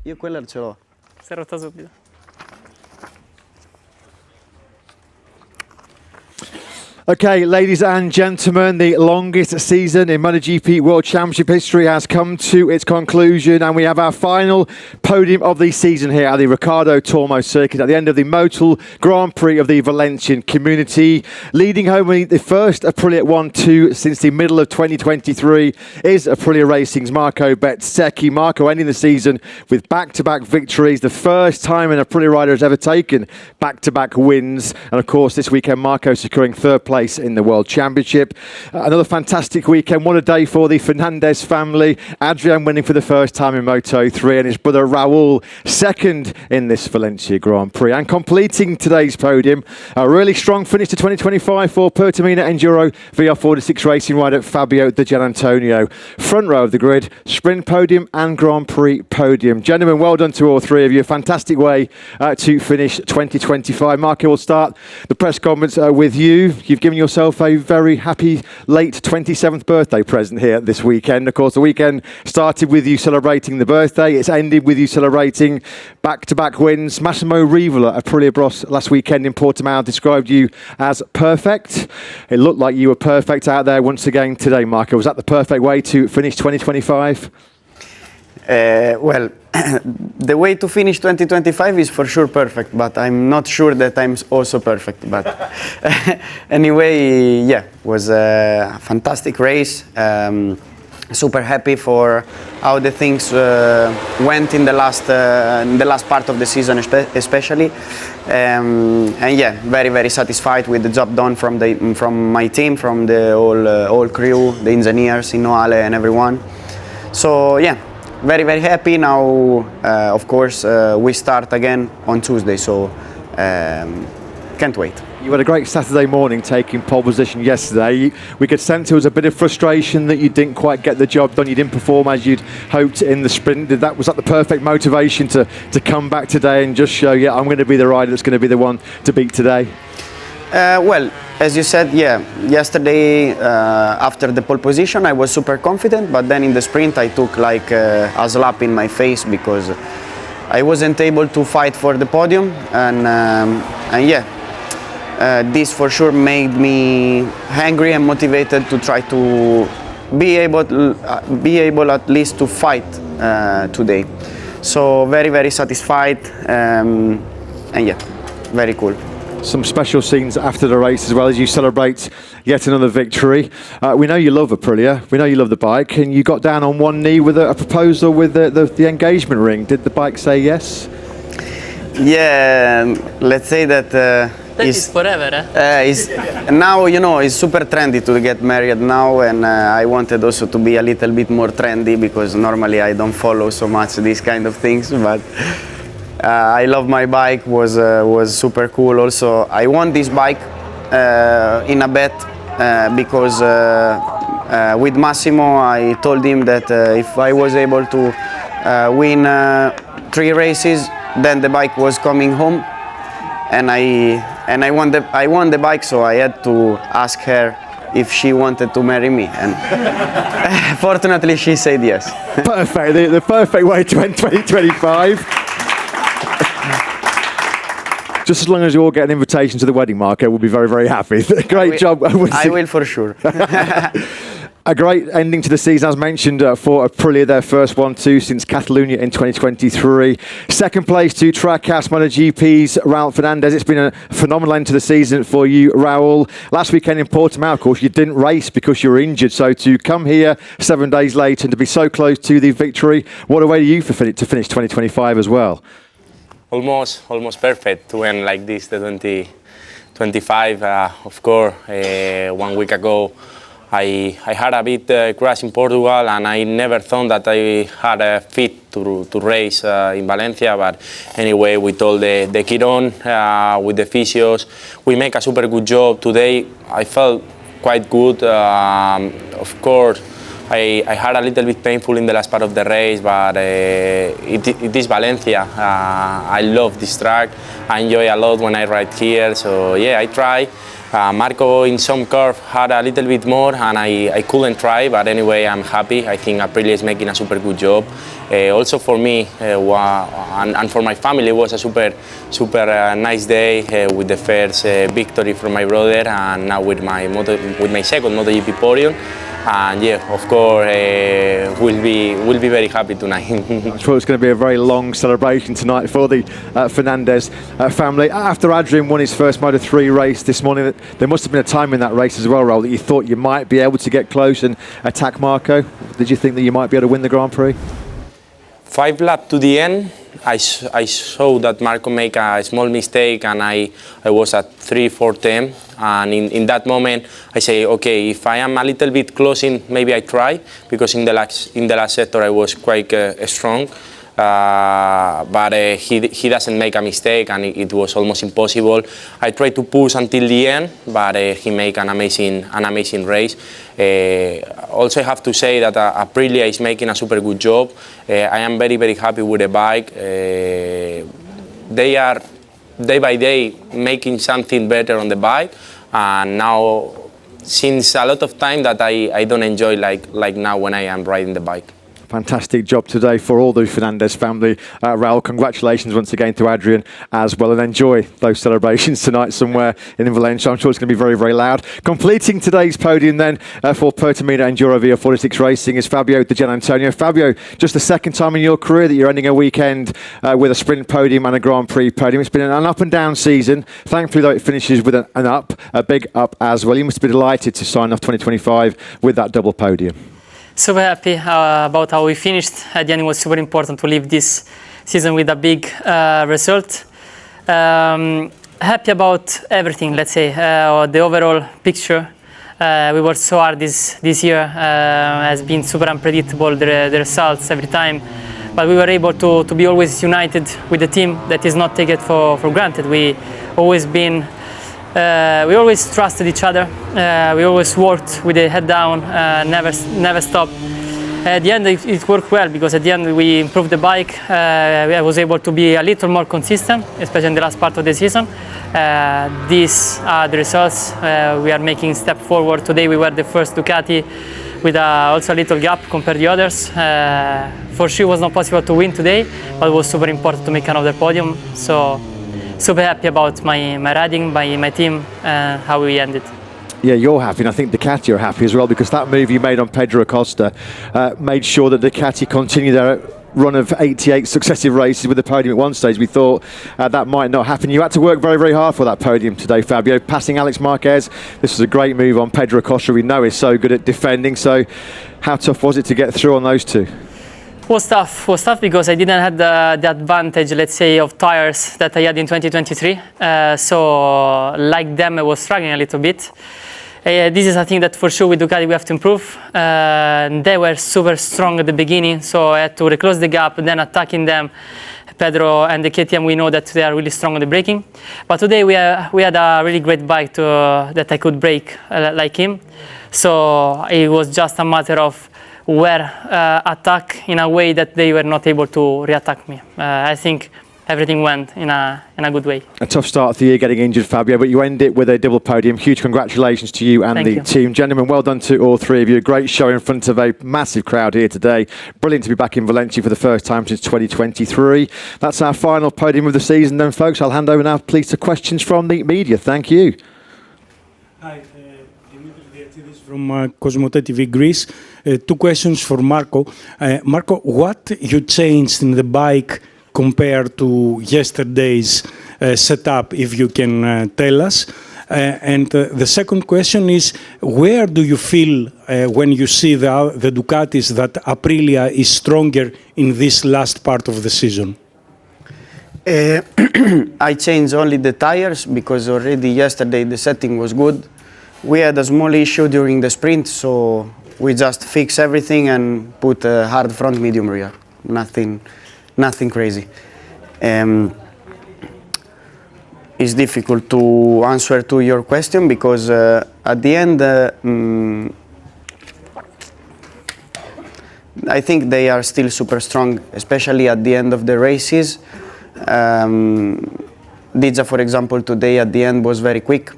Io quella ce l'ho. Si è rotta subito. Okay, ladies and gentlemen, the longest season in Motogp World Championship history has come to its conclusion, and we have our final podium of the season here at the Ricardo Tormo circuit at the end of the Motul Grand Prix of the Valencian community. Leading home the first Aprilia 1-2 since the middle of 2023 is Aprilia Racing's Marco Bezzechi. Marco ending the season with back-to-back victories, the first time an Aprilia rider has ever taken back-to-back wins, and of course this weekend Marco securing third place in the World Championship. Another fantastic weekend. What a day for the Fernandez family. Adrian winning for the first time in Moto3 and his brother Raul second in this Valencia Grand Prix. And completing today's podium, a really strong finish to 2025 for Pertamina Enduro VR46 racing rider Fabio Di Gianantonio. Front row of the grid, sprint podium and Grand Prix podium. Gentlemen, well done to all three of you. Fantastic way to finish 2025. Marco, we'll start the press conference with you. You've given yourself a very happy late 27th birthday present here this weekend. Of course, the weekend started with you celebrating the birthday. It's ended with you celebrating back-to-back wins. Massimo Rivola, Aprilia Bros last weekend in Portimao, described you as perfect. It looked like you were perfect out there once again today, Marco. Was that the perfect way to finish 2025? Well, the way to finish 2025 is for sure perfect, but I'm not sure that I'm also perfect. But anyway, yeah, it was a fantastic race. Super happy for how the things went in the last part of the season, especially. And yeah, very satisfied with the job done from my team, from the whole crew, the engineers, Inoale, and everyone. So yeah. Very happy now. Of course, we start again on Tuesday, so can't wait. You had a great Saturday morning taking pole position yesterday. We could sense there was a bit of frustration that you didn't quite get the job done. You didn't perform as you'd hoped in the sprint. Was that the perfect motivation to come back today and just show, yeah, I'm going to be the rider that's going to be the one to beat today? Well, as you said, yeah, yesterday after the pole position I was super confident, but then in the sprint I took like a slap in my face because I wasn't able to fight for the podium, and yeah, this for sure made me angry and motivated to try to be able at least to fight today. So very satisfied, and yeah, very cool. Some special scenes after the race as well as you celebrate yet another victory. We know you love Aprilia, we know you love the bike, and you got down on one knee with a proposal with the engagement ring. Did the bike say yes? Yeah, let's say that That is forever, eh? Now, you know, it's super trendy to get married now, and I wanted also to be a little bit more trendy because normally I don't follow so much these kind of things, but I love my bike, was super cool. Also, I won this bike in a bet because with Massimo I told him that if I was able to win 3 races, then the bike was coming home, and I won the bike, so I had to ask her if she wanted to marry me, and fortunately she said yes. Perfect, the perfect way to end 2025. Just as long as you all get an invitation to the wedding, Marco, we'll be very happy. Great job. I will for sure. A great ending to the season, as mentioned, for Aprilia, their first 1-2 since Catalonia in 2023. Second place to Tracas Motogp's Raul Fernandez. It's been a phenomenal end to the season for you, Raul. Last weekend in Portimao, of course, you didn't race because you were injured. So to come here 7 days later and to be so close to the victory, what a way to finish 2025 as well. Almost perfect to end like this, the 2025. Of course, 1 week ago, I had a bit crash in Portugal, and I never thought that I had a fit to race in Valencia. But anyway, with all the kit on, with the physios, we make a super good job today. I felt quite good. Of course, I had a little bit painful in the last part of the race, but it is Valencia. I love this track. I enjoy a lot when I ride here. So yeah, I try. Marco in some curve had a little bit more, and I couldn't try, but anyway, I'm happy. I think Aprilia is making a super good job. Also for me and for my family, it was a super nice day with the first victory from my brother, and now with my second Motogp podium. And yeah, of course, we'll be very happy tonight. I'm sure it's going to be a very long celebration tonight for the Fernandez family. After Adrian won his first Moto3 race this morning, there must have been a time in that race as well, Raul, that you thought you might be able to get close and attack Marco. Did you think that you might be able to win the Grand Prix? 5 laps to the end, I saw that Marco make a small mistake, and I was at 3-4 and in that moment I say, okay, if I am a little bit closing, maybe I try, because in the last sector I was quite strong. But he doesn't make a mistake, and it was almost impossible. I tried to push until the end, but he made an amazing race. Also, I have to say that Aprilia is making a super good job. I am very happy with the bike. They are day by day making something better on the bike, and now since a lot of time that I don't enjoy like now when I am riding the bike. Fantastic job today for all the Fernandez family. Raul, congratulations once again to Adrian as well, and enjoy those celebrations tonight somewhere in Valencia. I'm sure it's going to be very loud. Completing today's podium then for Terima Enduro VR46 Racing is Fabio Di Antonio. Fabio, just the second time in your career that you're ending a weekend with a sprint podium and a Grand Prix podium. It's been an up and down season. Thankfully, though, it finishes with an up, a big up as well. You must be delighted to sign off 2025 with that double podium. Super happy about how we finished. At the end, it was super important to leave this season with a big result. Happy about everything, let's say, the overall picture. We worked so hard this year. Has been super unpredictable, the results every time. But we were able to be always united with the team that is not taken for granted. We always trusted each other. We always worked with the head down, never stopped. At the end, it worked well, because at the end we improved the bike. I was able to be a little more consistent, especially in the last part of the season. These are the results. We are making a step forward. Today we were the first Ducati with also a little gap compared to the others. For sure it was not possible to win today, but it was super important to make another podium. So super happy about my riding, my team, and how we ended. Yeah, you're happy, and I think Ducati are happy as well, because that move you made on Pedro Acosta made sure that Ducati continued their run of 88 successive races with the podium at one stage. We thought that might not happen. You had to work very hard for that podium today, Fabio, passing Alex Marquez. This was a great move on Pedro Acosta. We know is so good at defending, so how tough was it to get through on those two? Was tough because I didn't have the advantage, let's say, of tires that I had in 2023. So like them, I was struggling a little bit. This is a thing that for sure with Ducati we have to improve. They were super strong at the beginning, so I had to reclose the gap, then attacking them. Pedro and the KTM, we know that they are really strong on the braking. But today we had a really great bike that I could brake like him. So it was just a matter of where attack in a way that they were not able to re-attack me. I think everything went in a good way. A tough start to the year getting injured, Fabio, but you end it with a double podium. Huge congratulations to you and the team. Gentlemen, well done to all three of you. Great show in front of a massive crowd here today. Brilliant to be back in Valencia for the first time since 2023. That's our final podium of the season then, folks. I'll hand over now, please, to questions from the media. Thank you. Hi, Dimitris from Cosmote TV Greece. Two questions for Marco. Marco, what you changed in the bike compared to yesterday's setup, if you can tell us? And the second question is, where do you feel when you see the Ducatis that Aprilia is stronger in this last part of the season? I changed only the tires because already yesterday the setting was good. We had a small issue during the sprint, so we just fixed everything and put a hard front, medium rear. Nothing crazy. It's difficult to answer to your question because at the end, I think they are still super strong, especially at the end of the races. Digia, for example, today at the end was very quick.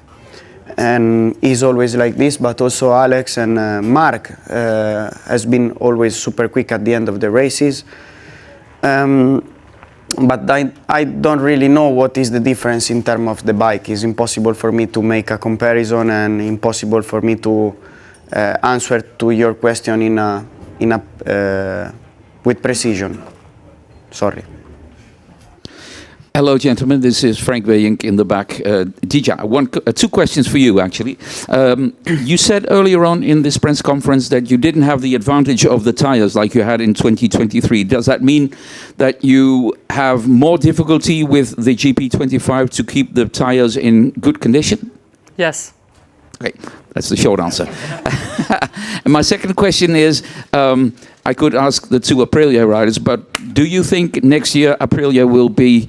and he's always like this. But also Alex and Marc has been always super quick at the end of the races. But I don't really know what is the difference in terms of the bike. It's impossible for me to make a comparison, and impossible for me to answer to your question with precision. Sorry. Hello, gentlemen. This is Frank Weyink in the back. Digia, two questions for you, actually. You said earlier on in this press conference that you didn't have the advantage of the tires like you had in 2023. Does that mean that you have more difficulty with the GP25 to keep the tires in good condition? Yes. Okay, that's the short answer. And my second question is, I could ask the two Aprilia riders, but do you think next year Aprilia will be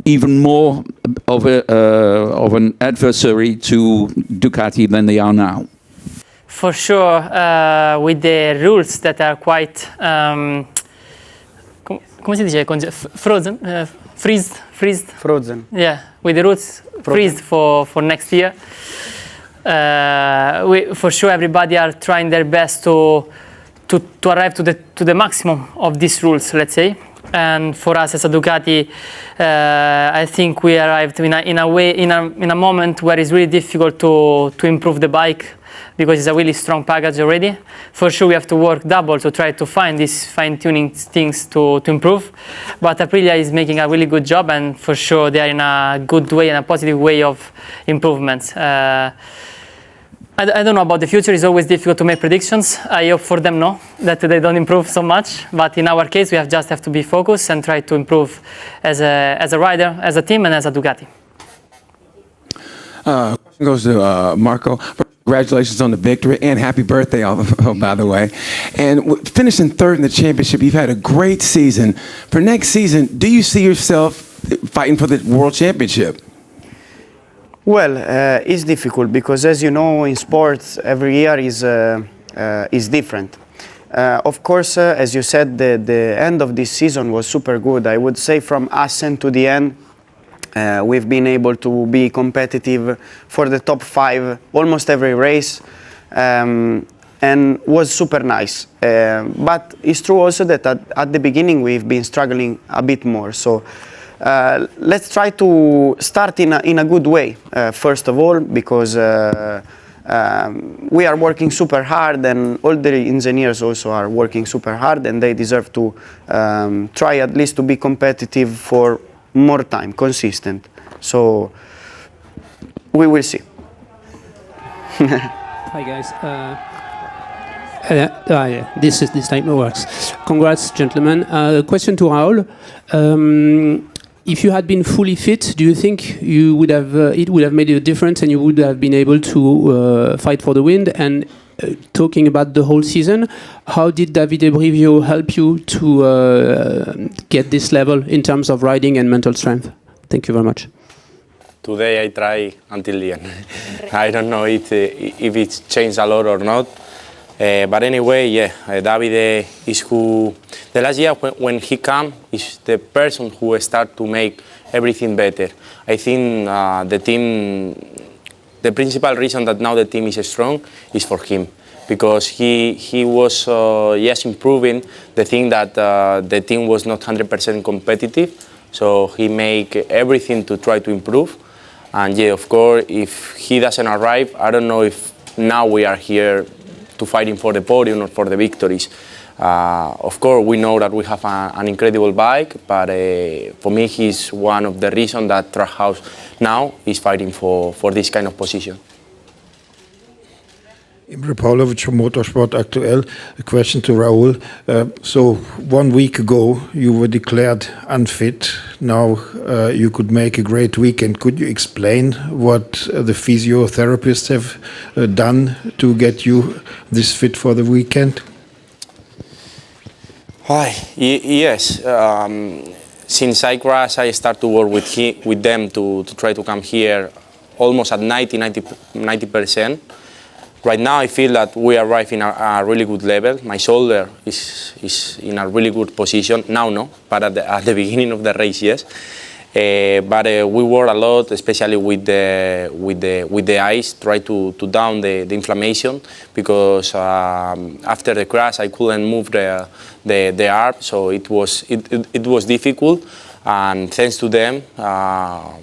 even more of an adversary to Ducati than they are now? For sure, with the rules that are quite, come si dice, frozen, Frozen. Yeah, with the rules freezed for next year. For sure, everybody are trying their best to arrive to the maximum of these rules, let's say. And for us as a Ducati, I think we arrived in a moment where it's really difficult to improve the bike, because it's a really strong package already. For sure, we have to work double to try to find these fine-tuning things to improve. But Aprilia is making a really good job, and for sure they are in a good way, in a positive way of improvements. I don't know about the future. It's always difficult to make predictions. I hope for them that they don't improve so much. But in our case, we just have to be focused and try to improve as a rider, as a team, and as a Ducati. Question goes to Marco. Congratulations on the victory, and happy birthday, by the way. And finishing third in the championship, you've had a great season. For next season, do you see yourself fighting for the world championship? Well, it's difficult because, as you know, in sports, every year is different. Of course, as you said, the end of this season was super good. I would say from Assen to the end, we've been able to be competitive for the top 5 almost every race, and was super nice. But it's true also that at the beginning we've been struggling a bit more. So let's try to start in a good way, first of all, because we are working super hard, and all the engineers also are working super hard, and they deserve to try at least to be competitive for more time, consistent. So we will see. Hi guys. This time works. Congrats, gentlemen. Question to Raul. If you had been fully fit, do you think you would have it would have made a difference, and you would have been able to fight for the win? And talking about the whole season, how did Davide Brivio help you to get this level in terms of riding and mental strength? Thank you very much. Today I try until the end. I don't know if it's changed a lot or not. But anyway, yeah, Davide is who, the last year when he came, is the person who start to make everything better. I think the principal reason that now the team is strong is for him, because he was yes, improving the thing that the team was not 100% competitive, so he make everything to try to improve. And yeah, of course, if he doesn't arrive, I don't know if now we are here to fighting for the podium or for the victories. Of course, we know that we have an incredible bike, but for me, he's one of the reasons that Trackhouse now is fighting for this kind of position. Imre Pavlovic from Motorsport Aktuell. A question to Raul. So 1 week ago, you were declared unfit. Now you could make a great weekend. Could you explain what the physiotherapists have done to get you this fit for the weekend? Yes. Since I crashed, I started to work with them to try to come here almost at 90%. Right now, I feel that we arrive in a really good level. My shoulder is in a really good position. Now, no, but at the beginning of the race, yes. But we work a lot, especially with the ice, try to down the inflammation, because after the crash I couldn't move the arm, so it was difficult. And thanks to them,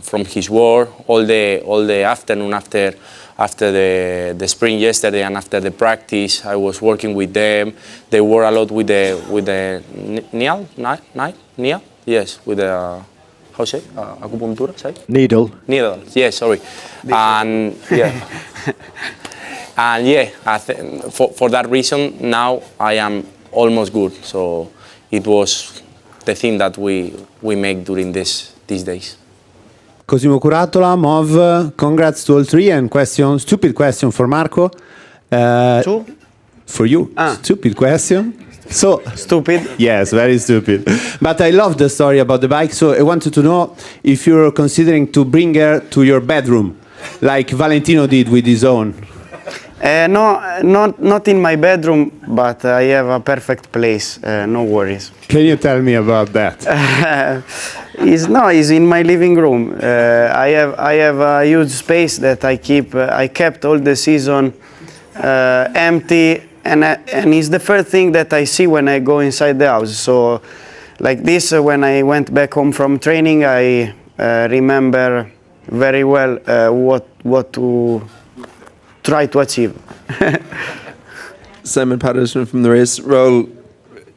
from his work, all the afternoon after the sprint yesterday and after the practice, I was working with them. They work a lot with the needle, yes, with the how say acupunctura, say Needle. Yes, sorry, and yeah, and yeah, for that reason now I am almost good. So it was the thing that we make during these days. Cosimo Curatola, MOV, congrats to all three, and stupid question for Marco. For you, stupid question. So Stupid? yes, very stupid. But I love the story about the bike, so I wanted to know if you're considering to bring her to your bedroom, like Valentino did with his own. No, not in my bedroom, but I have a perfect place. No worries. Can you tell me about that? It's in my living room. I have a huge space that I kept all the season empty, and it's the first thing that I see when I go inside the house. So, like this, when I went back home from training, I remember very well what to try to achieve. Simon Patterson from the race. Raul,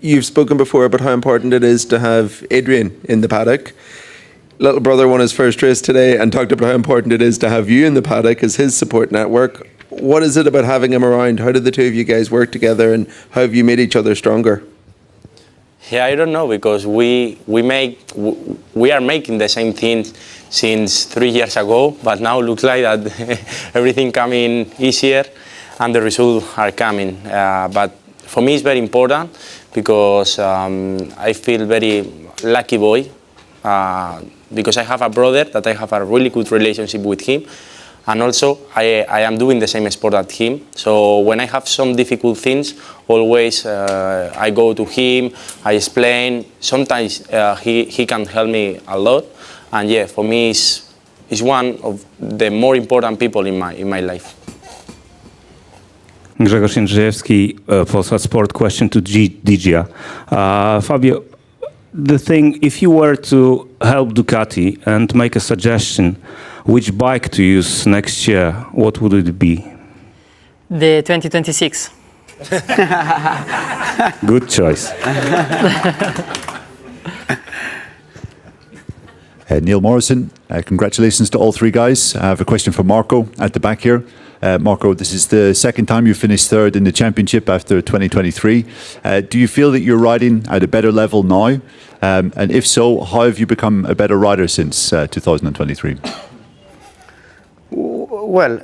you've spoken before about how important it is to have Adrian in the paddock. Little brother won his first race today and talked about how important it is to have you in the paddock as his support network. What is it about having him around? How did the two of you guys work together, and how have you made each other stronger? Yeah, I don't know, because we are making the same thing since 3 years ago, but now looks like that everything coming easier and the results are coming. But for me it's very important, because I feel very lucky boy, because I have a brother that I have a really good relationship with him, and also I am doing the same sport as him. So when I have some difficult things, always I go to him, I explain. Sometimes he can help me a lot, and yeah, for me is one of the more important people in my life. Grzegorz Jędrzejewski, Polsat Sport. Question to Digia. Fabio, the thing, if you were to help Ducati and make a suggestion which bike to use next year, what would it be? The 2026. Good choice. Neil Morrison, congratulations to all three guys. I have a question for Marco at the back here. Marco, this is the second time you finished third in the championship after 2023. Do you feel that you're riding at a better level now? And if so, how have you become a better rider since 2023? Well,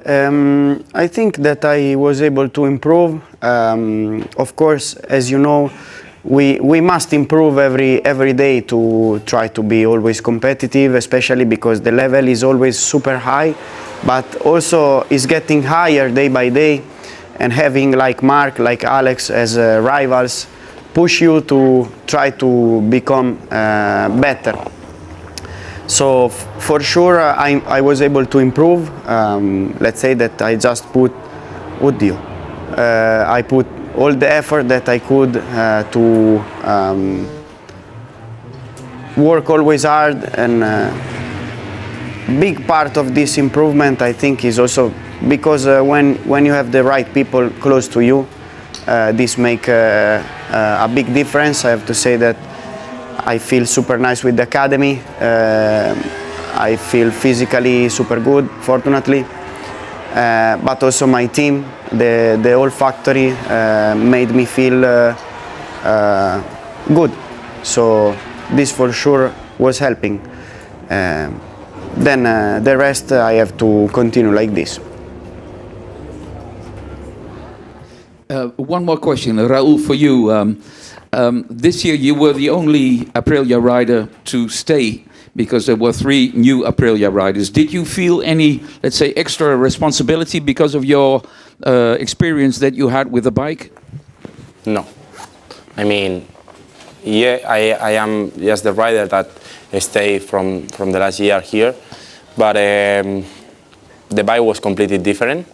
I think that I was able to improve. Of course, as you know, we must improve every day to try to be always competitive, especially because the level is always super high, but also is getting higher day by day, and having like Marc, like Alex as rivals push you to try to become better. So for sure I was able to improve. Let's say that I just put I put all the effort that I could to work always hard, and big part of this improvement I think is also because when you have the right people close to you, this make a big difference. I have to say that I feel super nice with the academy. I feel physically super good, fortunately. But also my team, the whole factory made me feel good. So this for sure was helping. Then the rest I have to continue like this. One more question, Raul, for you. This year you were the only Aprilia rider to stay, because there were 3 new Aprilia riders. Did you feel any, let's say, extra responsibility because of your experience that you had with the bike? No. I mean, yeah, I am just the rider that stayed from the last year here, but the bike was completely different.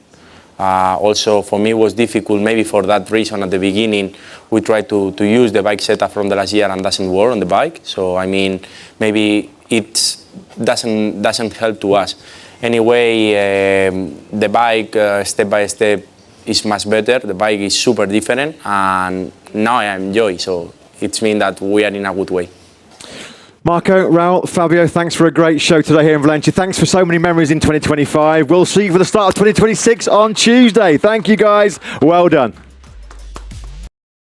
Also, for me, it was difficult. Maybe for that reason, at the beginning, we tried to use the bike setup from the last year and doesn't work on the bike. So I mean, maybe it doesn't help to us. Anyway, the bike step by step is much better. The bike is super different, and now I enjoy. So it means that we are in a good way. Marco, Raul, Fabio, thanks for a great show today here in Valencia. Thanks for so many memories in 2025. We'll see you for the start of 2026 on Tuesday. Thank you, guys. Well done.